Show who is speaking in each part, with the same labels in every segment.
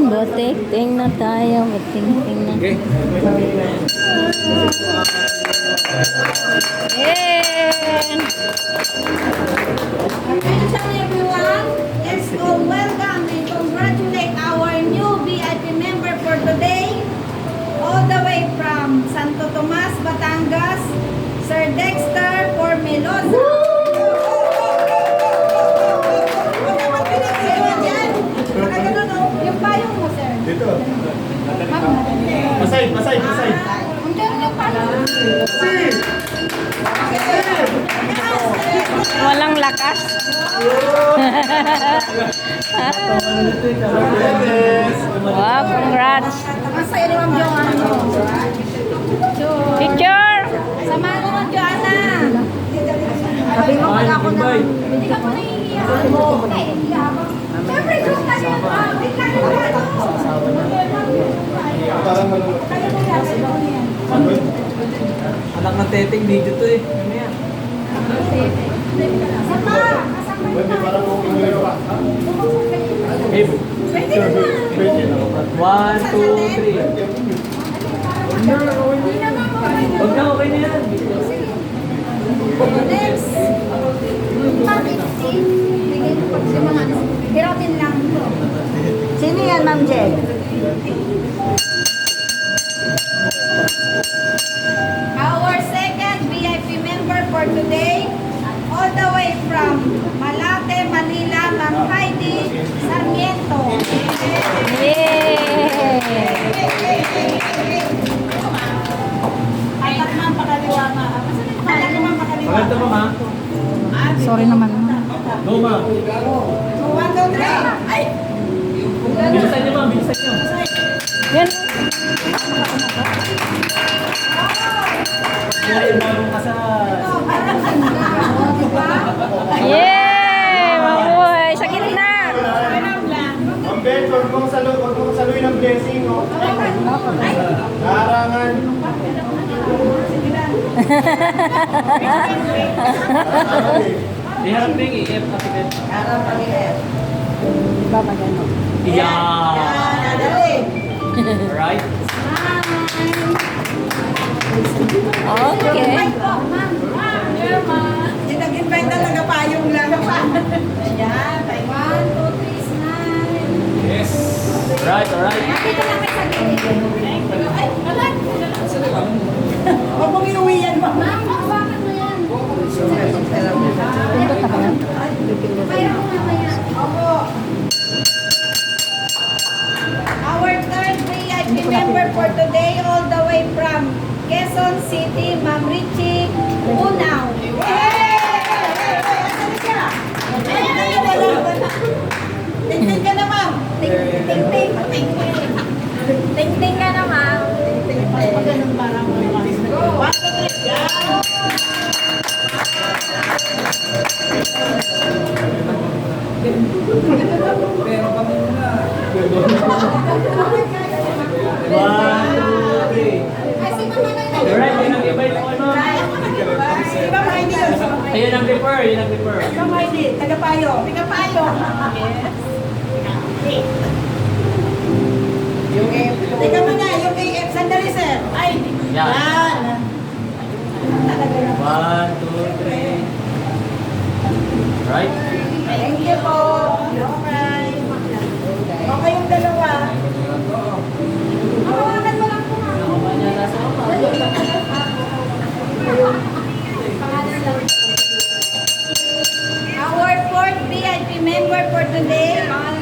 Speaker 1: Butik-ting na tayo. Butik-ting na.
Speaker 2: Okay.
Speaker 1: Yeah!
Speaker 3: Attention everyone, let's all welcome and congratulate our new VIP member for today, all the way from Santo Tomas, Batangas, Sir Dexter Formelosa. Yung payong mo, sir.
Speaker 2: Dito. Pasay.
Speaker 3: Ang meron yung payong.
Speaker 1: Walang lakas. Wow, congrats.
Speaker 3: Masaya ni Ma'am Joanna.
Speaker 1: Picture!
Speaker 3: Samahan mo, Ma'am Joanna. Sabi mo pala ako na. Hindi ka mo nahihiya. Siyempre, doon ka rin. Wait lang yung
Speaker 2: Anak ng teteng dito to eh. Ano yan? Hey, one, two, three. Huwag na, okay na yan.
Speaker 3: Next. Hirotin lang. Sino yan, Ma'am Jen? Our second VIP member for today, all the way from Malate, Manila, Ma'am Heidi Sarmiento.
Speaker 1: Yay!
Speaker 3: Apat Ma'am Pakaliwa, Ma'am. Apat Ma'am Pakaliwa.
Speaker 2: Maganda mo, ma?
Speaker 1: Sorry naman.
Speaker 2: Go, ma.
Speaker 3: 1, 2, 3. Ay!
Speaker 2: Bilisan niyo, ma. Bilisan niyo.
Speaker 1: Yan.
Speaker 2: Ay, marunong ka sa...
Speaker 1: Yay! Mabuhay! Sa gitna!
Speaker 4: Ang Ben, huwag mong saluhin ang blessing, no? Larangan.
Speaker 2: Iharap na yung EF, Ate Ben.
Speaker 1: Diba magano?
Speaker 2: Yeah! Right?
Speaker 1: Okay.
Speaker 3: Nag-invite na tagapayong lang. Ayan. 1, 2, 3, smile.
Speaker 2: Yes. Alright, alright.
Speaker 3: Nakita lang kayo sa gilid. Ay, wala. Huwag mong iuwi yan, ma'am. Ma'am, bakit mo yan?
Speaker 1: Pindot na ba yan?
Speaker 3: Kaya ko mamaya. Opo. Our third VIP member for today, all the way from Quezon City, Ma'am Richie Unaw. Ting-ting ka na, ma'am. Ting-ting. Ting-ting ka na, ma'am. Ganun parang go. 1, 2, 3. Yan.
Speaker 2: Pero kami muna. One, two, three.
Speaker 3: Ay, si mama na yun.
Speaker 2: Alright, yun ang invite ko, ano?
Speaker 3: Si Ma'am Heidi yun.
Speaker 2: Ayun ang refer, yun ang refer.
Speaker 3: Ma'am Heidi, tagapayo. Tagapayo. Yes. Yung AF. Teka mo na, yung AF. Sandali, sir. Ay,
Speaker 2: Yan.
Speaker 3: yan. Talaga na.
Speaker 2: One, two, three. Right?
Speaker 3: Thank you po. Okay. Okay yung dalawa. Hawakan mo lang po, ma'am. Pangalan lang. Our fourth VIP member for today, all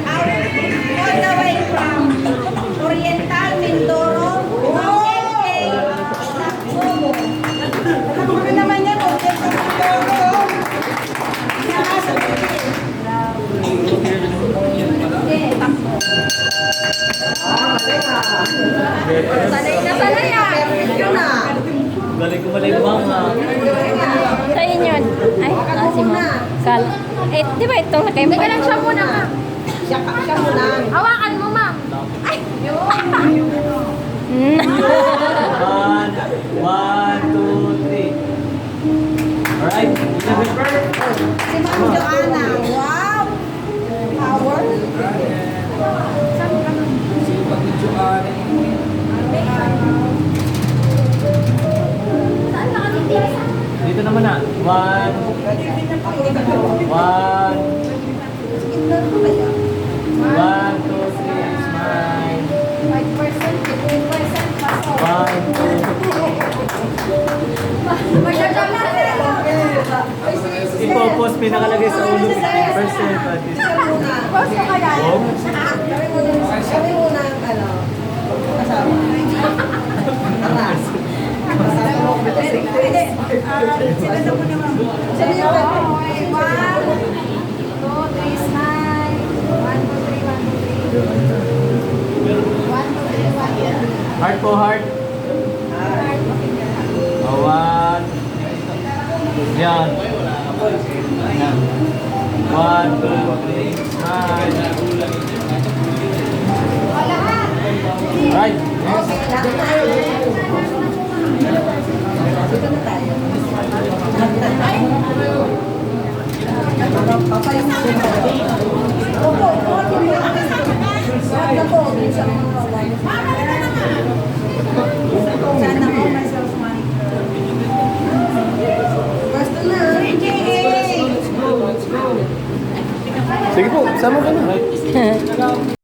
Speaker 3: the way from Oriental, Mindoro, Ma'am LK Takbo. Alam mo naman yan, Oriental, Mindoro. Okay, takbo. Sanay na sanay ah. Ikaw na.
Speaker 2: Galing ko mali mga.
Speaker 1: Sa inyo. Ay, si Ma'am. Kal. Eh, di ba itong nakaimpa?
Speaker 3: Teka lang siya muna, ma'am. Siya muna. Hawakan mo, ma'am. Ay!
Speaker 2: One, two, three. Alright, yun ang refer.
Speaker 3: Si Ma'am Joanna. Wow! Power.
Speaker 2: Dito naman na. 1, 1, 2, 3, smile. 1, 2. Ipopost pinakalagay sa ulo. Percent.
Speaker 3: Post ko kaya.
Speaker 2: Oh.
Speaker 3: Sabi mo na, ano, kasama. Sila mo naman. Sabi niyo, 1, 2, 3, smile. 1, 2, 3, 1, 2, 3. 1, 2, 3, 1, 2.
Speaker 2: Heart po, heart. Oh, 1. Yan. Yan. 1, 2, 3, smile. Right.
Speaker 3: Okay, lahat tayo. Dito na tayo. Papayin mo siya. Opo, opo. Sana po, minsan mo naman. Sana po, may self-money. Basta na.
Speaker 4: Sige po, sama ka na.